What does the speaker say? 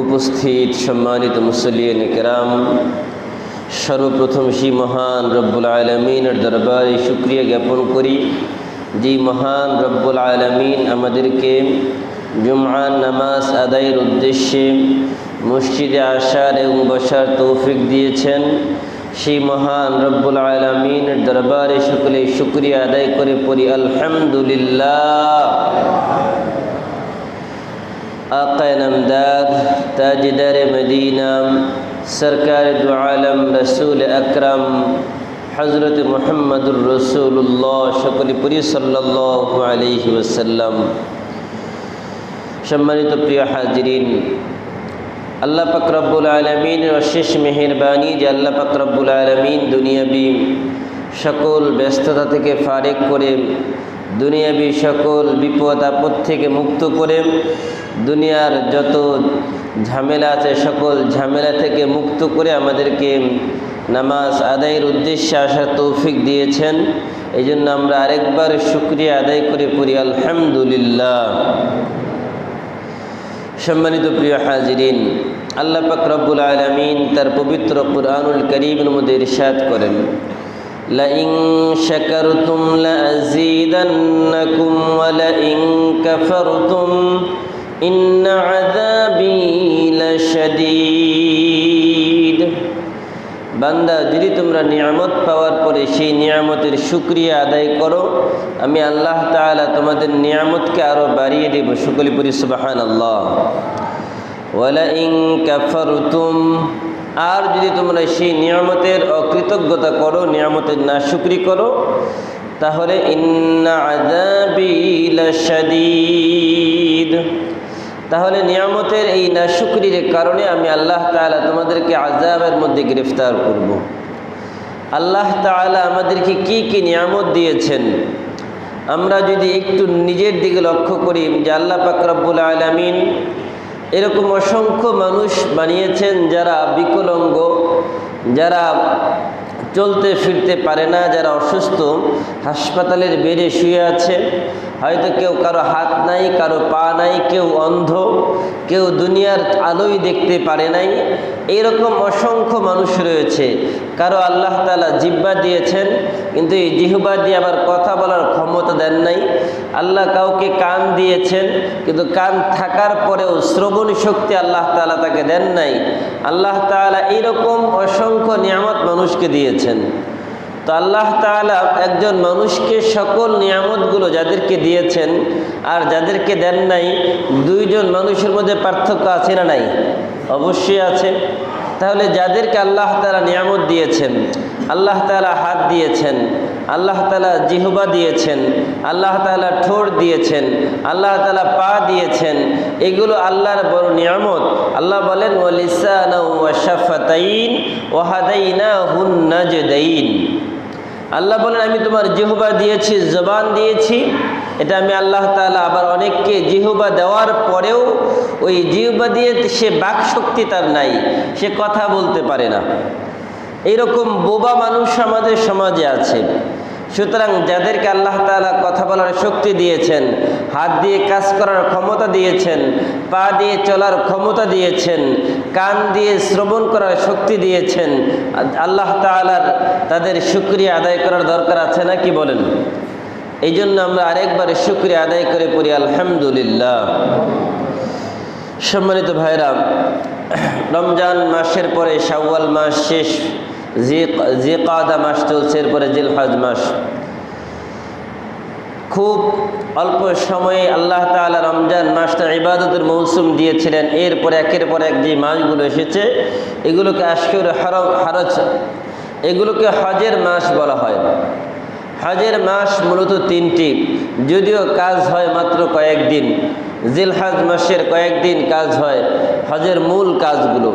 উপস্থিত সম্মানিত মুসল্লিয়ান কিরাম, সর্বপ্রথম সেই মহান রব্বুল আলামিনের দরবারে শুকরিয়া জ্ঞাপন করি যে মহান রব্বুল আলামিন আমাদেরকে জুমআর নামাজ আদায়ের উদ্দেশ্যে মসজিদে আসার এবং বসার তৌফিক দিয়েছেন। সেই মহান রব্বুল আলামিনের দরবারে সকলে শুকরিয়া আদায় করে পড়ি আলহামদুলিল্লাহ। आक़ा नामदार ताजदार मदीना सरकार दो आलम रसूल अकरम हज़रत मुहम्मदुर रसूलुल्लाह शकलपुरी सल्लल्लाहु अलैहि वसल्लम। सम्मानित प्रिय हाजिरिन, अल्लाह पाक रब्बुल आलमीन अशेष मेहरबानी जे अल्लाह पाक रब्बुल आलमीन दुनियाबी सकल व्यस्तता थेके फारेक करे, दुनियाबी सकल विपद आपद थेके मुक्त करे, दुनियार যত ঝামেলা আছে সকল ঝামেলা থেকে মুক্ত করে আমাদেরকে নামাজ আদায়ের উদ্দেশ্যে আসার তৌফিক দিয়েছেন। এই জন্য আমরা আরেকবার শুকরিয়া আদায় করে পড়ি আলহামদুলিল্লাহ। সম্মানিত প্রিয় হাজিরিন, আল্লাহ পাক রব্বুল আলামিন তার পবিত্র কুরআনুল কারীমের মধ্যে ইরশাদ করেন, لئن شكرتم لأزيدنكم ولئن كفرتم إن عذابي لشديد। বান্দা, যদি তোমরা নিয়ামত পাওয়ার পরে সেই নিয়ামতের শুকরিয়া আদায় করো, আমি আল্লাহ তাআলা তোমাদের নিয়ামতকে আরো বাড়িয়ে দেব। সকলে পড়ি সুবহানাল্লাহ। ওয়ালাইন কাফারতুম, আর যদি তোমরা সেই নিয়ামতের অকৃতজ্ঞতা করো, নিয়ামতের নাশুকরি করো, তাহলে ইন্না আযাবি লাশাদীদ, তাহলে নিয়ামতের এই নাশুকরির কারণে আমি আল্লাহ তাআলা তোমাদেরকে আযাবের মধ্যে গ্রেফতার করব। আল্লাহ তাআলা আমাদেরকে কি কি নিয়ামত দিয়েছেন আমরা যদি একটু নিজের দিকে লক্ষ্য করি, যে আল্লাহ পাক রব্বুল আলামিন এরকম অসংখ্য মানুষ বানিয়েছেন যারা বিকলাঙ্গ, যারা চলতে ফিরতে পারে না, যারা অসুস্থ, হাসপাতালের বেডে শুয়ে আছে, হয়তো কেউ কারো হাত নাই, কারো পা নাই, কেউ অন্ধ, কেউ দুনিয়ার আলোই দেখতে পারে নাই। এইরকম অসংখ্য মানুষ রয়েছে। কারো আল্লাহ তাআলা জিহ্বা দিয়েছেন, কিন্তু এই জিহ্বা দিয়ে আবার কথা বলার ক্ষমতা দেন নাই। আল্লাহ কাউকে কান দিয়েছেন, কিন্তু কান থাকার পরেও শ্রবণ শক্তি আল্লাহ তাআলা তাকে দেন নাই। আল্লাহ তাআলা এইরকম অসংখ্য নিয়ামত মানুষকে দিয়েছেন। তো আল্লাহ তাআলা একজন মানুষকে সকল নিয়ামতগুলো যাদেরকে দিয়েছেন আর যাদেরকে দেন নাই, দুইজন মানুষের মধ্যে পার্থক্য আছে না নাই? অবশ্যই আছে। তাহলে যাদেরকে আল্লাহ তাআলা নিয়ামত দিয়েছেন, আল্লাহ তাআলা হাত দিয়েছেন, আল্লাহ তাআলা জিহ্বা দিয়েছেন, আল্লাহ তাআলা ঠোঁট দিয়েছেন, আল্লাহ তাআলা পা দিয়েছেন, এগুলো আল্লাহর বড় নিয়ামত। আল্লাহ বলেন ওয়ালিসানা ওয়া শাফাতাইন ওয়া হাদাইনাহুন নাজদাইন। আল্লাহ বলেন আমি তোমার জিহ্বা দিয়েছি, জবান দিয়েছি। এটা আমি আল্লাহ তাআলা আবার অনেককে জিহ্বা দেওয়ার পরেও ওই জিহ্বা দিয়ে সে বাক শক্তি তার নাই, সে কথা বলতে পারে না। এইরকম বোবা মানুষ আমাদের সমাজে আছে। সুতরাং যাদেরকে আল্লাহ তাআলা কথা বলার শক্তি দিয়েছেন, হাত দিয়ে কাজ করার ক্ষমতা দিয়েছেন, পা দিয়ে চলার ক্ষমতা দিয়েছেন, কান দিয়ে শ্রবণ করার শক্তি দিয়েছেন, আল্লাহ তাআলার তাদের শুকরিয়া আদায় করার দরকার আছে না কি বলেন? এই জন্য আমরা আরেকবার শুকরিয়া আদায় করে পড়ি আলহামদুলিল্লাহ। সম্মানিত ভাইরা, রমজান মাসের পরে শাওয়াল মাস শেষ, জিকাদা মাস চলছে, এরপরে জিলহজ মাস। খুব অল্প সময়ে আল্লাহ তাআলা রমজান মাসটা ইবাদতের মৌসুম দিয়েছিলেন। এরপরে একের পর এক যে মাসগুলো এসেছে, এগুলোকে আশহুর হরজ, এগুলোকে হজের মাস বলা হয়। হজের মাস মূলত তিনটি, যদিও কাজ হয় মাত্র কয়েকদিন। জিলহজ মাসের কয়েকদিন কাজ হয় হজের মূল কাজগুলো,